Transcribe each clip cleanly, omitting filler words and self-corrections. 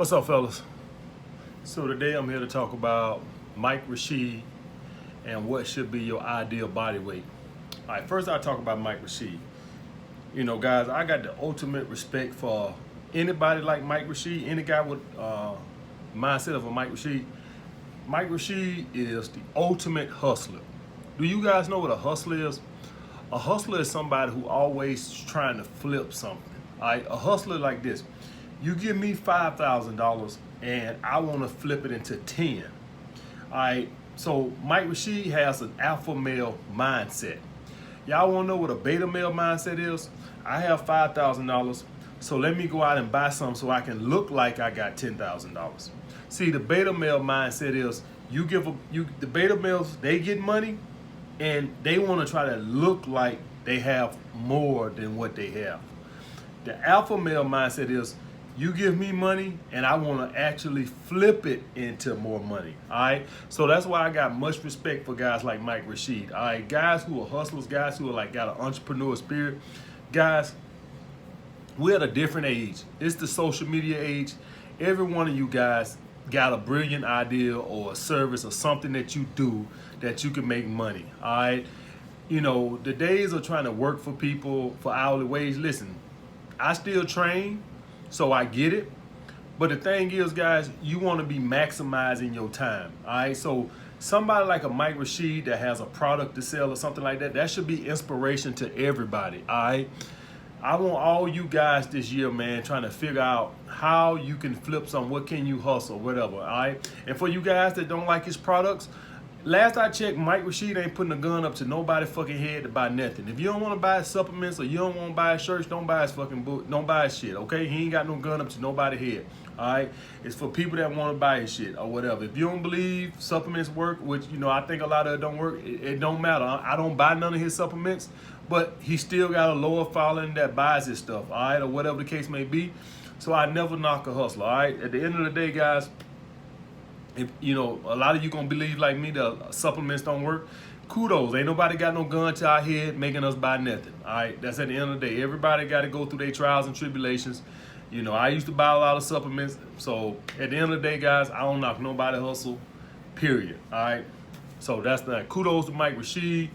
What's up, fellas? So today I'm here to talk about Mike Rashid and what should be your ideal body weight. All right, first I'll talk about Mike Rashid. You know, guys, I got the ultimate respect for anybody like Mike Rashid, any guy with mindset of a Mike Rashid. Mike Rashid is the ultimate hustler. Do you guys know what a hustler is? A hustler is somebody who always trying to flip something. All right, a hustler like this. You give me $5,000 and I want to flip it into 10. All right, so Mike Rashid has an alpha male mindset. Y'all want to know what a beta male mindset is? I have $5,000, so let me go out and buy some so I can look like I got $10,000. See, the beta male mindset is the beta males, they get money and they want to try to look like they have more than what they have. The alpha male mindset is you give me money and I want to actually flip it into more money. All right, so that's why I got much respect for guys like Mike Rashid. All right, guys who are hustlers, guys who are like got an entrepreneur spirit. Guys, we're at a different age. It's the social media age. Every one of you guys got a brilliant idea or a service or something that you do that you can make money. All right, you know, the days of trying to work for people for hourly wage. Listen, I still train, so I get it. But the thing is, guys, you want to be maximizing your time. All right, so somebody like a Mike Rashid that has a product to sell or something like that, that should be inspiration to everybody. All right, I want all you guys this year, man, trying to figure out how you can flip something. What can you hustle, whatever. All right, and for you guys that don't like his products, last I checked, Mike Rashid ain't putting a gun up to nobody fucking head to buy nothing. If you don't want to buy his supplements or you don't want to buy his shirts, don't buy his fucking book. Don't buy his shit, okay? He ain't got no gun up to nobody head. All right, it's for people that want to buy his shit or whatever. If you don't believe supplements work, which you know I think a lot of it don't work, it don't matter. I don't buy none of his supplements, but he still got a lower following that buys his stuff. All right, or whatever the case may be. So I never knock a hustler. All right, at the end of the day, guys, if you know a lot of you gonna believe like me that supplements don't work, kudos. Ain't nobody got no gun to our head making us buy nothing. All right, that's at the end of the day. Everybody got to go through their trials and tribulations. You know, I used to buy a lot of supplements. So at the end of the day, guys, I don't knock nobody hustle, period. All right, so that's that. Kudos to Mike Rashid.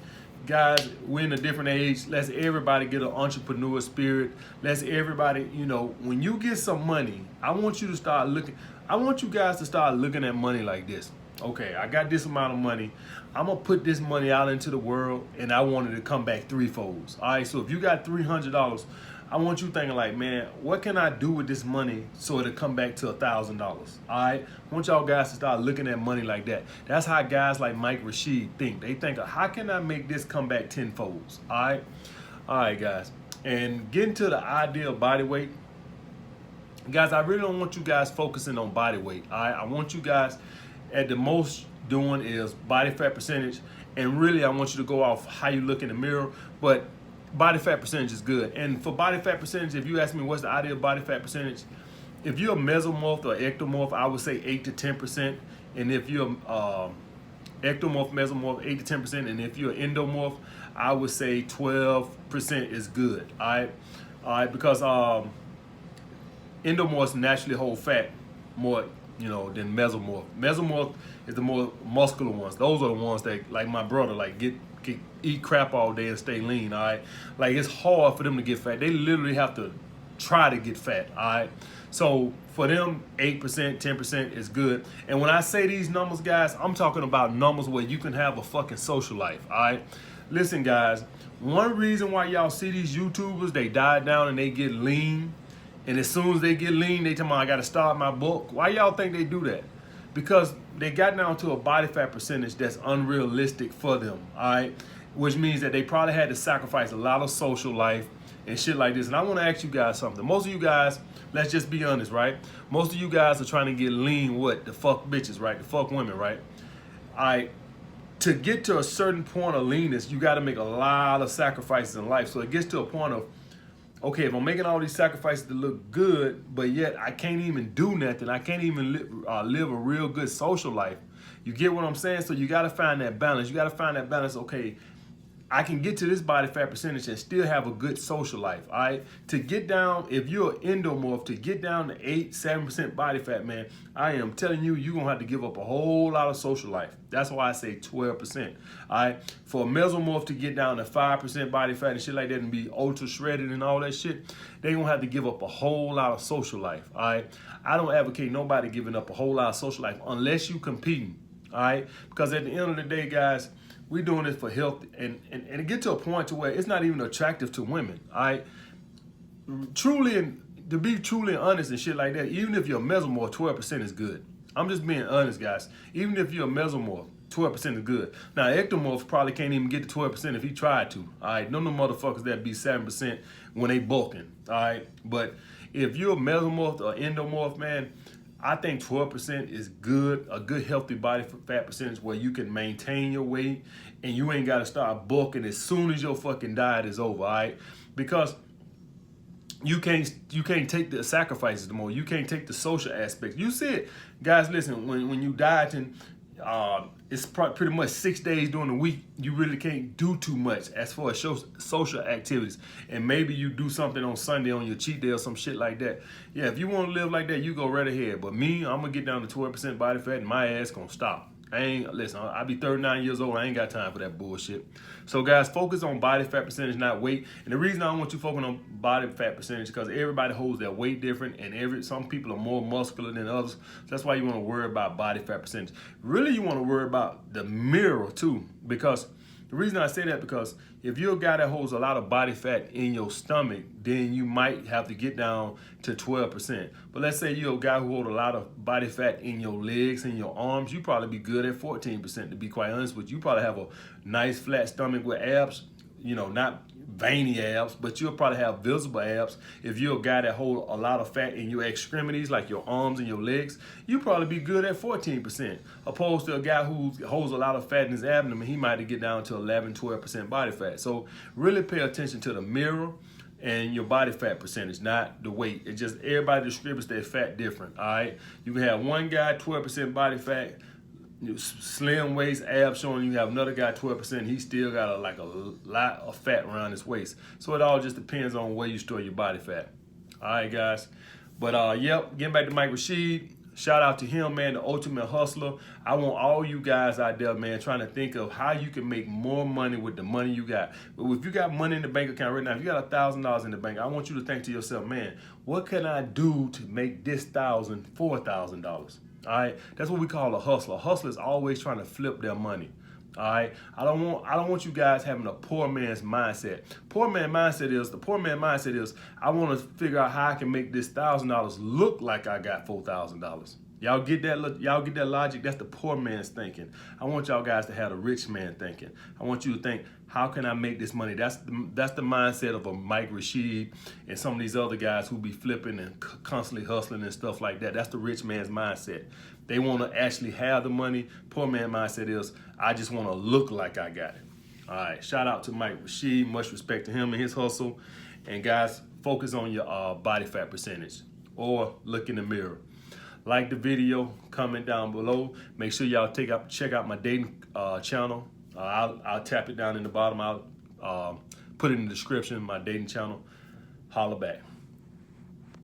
Guys, we're in a different age. Let's everybody get an entrepreneur spirit. Let's everybody, you know, when you get some money, I want you to start looking. I want you guys to start looking at money like this. Okay, I got this amount of money. I'm going to put this money out into the world, and I want it to come back threefold. All right, so if you got $300, I want you thinking like, man, what can I do with this money so it'll come back to $1,000? All right, I want y'all guys to start looking at money like that. That's how guys like Mike Rashid think. They think, how can I make this come back tenfold? All right, guys. And getting to the ideal body weight. Guys, I really don't want you guys focusing on body weight. All right, I want you guys at the most doing is body fat percentage, and really I want you to go off how you look in the mirror, but body fat percentage is good. And for body fat percentage, if you ask me what's the ideal body fat percentage, if you're a mesomorph or ectomorph, I would say 8 to 10%, and if you're ectomorph, mesomorph, 8 to 10%, and if you're endomorph, I would say 12% is good. All right, because endomorphs naturally hold fat more, you know, than mesomorph. Mesomorph is the more muscular ones. Those are the ones that, like my brother, like eat crap all day and stay lean. All right, like it's hard for them to get fat. They literally have to try to get fat. All right, so for them, 8%, 10% is good. And when I say these numbers, guys, I'm talking about numbers where you can have a fucking social life. All right, listen, guys. One reason why y'all see these YouTubers, they die down and they get lean. And as soon as they get lean, they tell me I got to start my bulk. Why y'all think they do that? Because they got down to a body fat percentage that's unrealistic for them, all right? Which means that they probably had to sacrifice a lot of social life and shit like this. And I want to ask you guys something. Most of you guys, let's just be honest, right? Most of you guys are trying to get lean, what? To fuck bitches, right? To fuck women, right? All right. To get to a certain point of leanness, you got to make a lot of sacrifices in life. So it gets to a point of, okay, if I'm making all these sacrifices to look good, but yet I can't even do nothing, I can't even live a real good social life. You get what I'm saying? So you got to find that balance. You got to find that balance. Okay, I can get to this body fat percentage and still have a good social life, all right? To get down, if you're an endomorph, to get down to 8-7% body fat, man, I am telling you, you're gonna have to give up a whole lot of social life. That's why I say 12%, all right? For a mesomorph to get down to 5% body fat and shit like that and be ultra shredded and all that shit, they gonna have to give up a whole lot of social life, all right? I don't advocate nobody giving up a whole lot of social life unless you competing, all right? Because at the end of the day, guys, we doing this for health and it get to a point to where it's not even attractive to women, all right? Truly, and to be truly honest and shit like that, even if you're a mesomorph, 12% is good. I'm just being honest, guys. Even if you're a mesomorph, 12% is good. Now, ectomorphs probably can't even get to 12% if he tried to, all right? No motherfuckers that be 7% when they bulking, all right? But if you're a mesomorph or endomorph, man, I think 12% is good, a good healthy body fat percentage where you can maintain your weight and you ain't got to start bulking as soon as your fucking diet is over, all right? Because you can't take the sacrifices no more. You can't take the social aspects. You see it, guys. Listen, when you dieting, it's pretty much 6 days during the week. You really can't do too much as far as social activities. And maybe you do something on Sunday on your cheat day or some shit like that. Yeah, if you want to live like that, you go right ahead. But me, I'm gonna get down to 12% body fat and my ass gonna stop. I'll be 39 years old. I ain't got time for that bullshit. So guys, focus on body fat percentage, not weight. And the reason I want you focusing on body fat percentage is because everybody holds their weight different and some people are more muscular than others. So that's why you want to worry about body fat percentage. Really, you want to worry about the mirror too, because the reason I say that because if you're a guy that holds a lot of body fat in your stomach, then you might have to get down to 12%. But let's say you're a guy who holds a lot of body fat in your legs and your arms, you probably be good at 14%, to be quite honest with you. You probably have a nice flat stomach with abs, you know, not veiny abs, but you'll probably have visible abs. If you're a guy that holds a lot of fat in your extremities, like your arms and your legs, you probably be good at 14%. Opposed to a guy who holds a lot of fat in his abdomen, he might get down to 11-12% body fat. So really pay attention to the mirror and your body fat percentage, not the weight. It just, everybody distributes their fat different, all right? You can have one guy, 12% body fat, slim waist, abs showing. You have another guy 12%. He still got a lot of fat around his waist. So it all just depends on where you store your body fat. All right, guys. But yep, getting back to Mike Rashid. Shout out to him, man, the ultimate hustler. I want all you guys out there, man, trying to think of how you can make more money with the money you got. But if you got money in the bank account right now, if you got $1,000 in the bank, I want you to think to yourself, man, what can I do to make this $1,000 $4,000? All right, that's what we call a hustler. A hustler is always trying to flip their money. All right, I don't want you guys having a poor man's mindset. The poor man mindset is I want to figure out how I can make this $1,000 look like I got $4,000. Y'all get that? Y'all get that logic? That's the poor man's thinking. I want y'all guys to have the rich man thinking. I want you to think, how can I make this money? That's the mindset of a Mike Rashid and some of these other guys who be flipping and constantly hustling and stuff like that. That's the rich man's mindset. They want to actually have the money. Poor man mindset is, I just want to look like I got it. All right, shout out to Mike Rashid. Much respect to him and his hustle. And guys, focus on your body fat percentage or look in the mirror. Like the video, comment down below. Make sure y'all check out my dating channel. I'll tap it down in the bottom. I'll put it in the description, my dating channel. Holla back.